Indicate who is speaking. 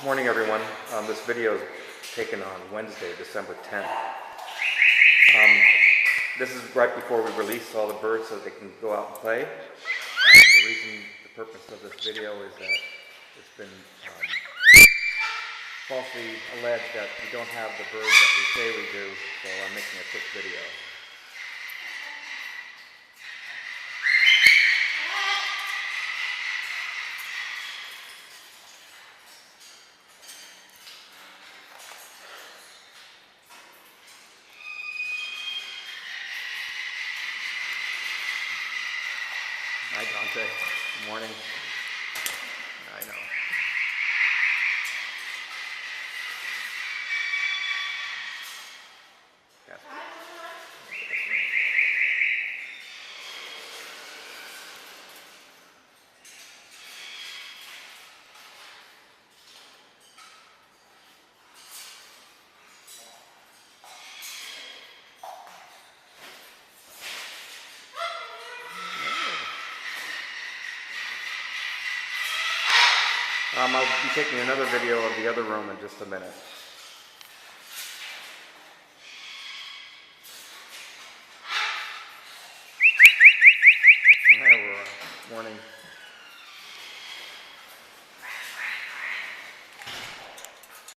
Speaker 1: Morning everyone. This video is taken on Wednesday, December 10th. This is right before we release all the birds so they can go out and play. The purpose of this video is that it's been falsely alleged that we don't have the birds that we say we do, so I'm making a quick video. Hi Dante, good morning. I know. Casper. I'll be taking another video of the other room in just a minute. Hi Aurora. Morning.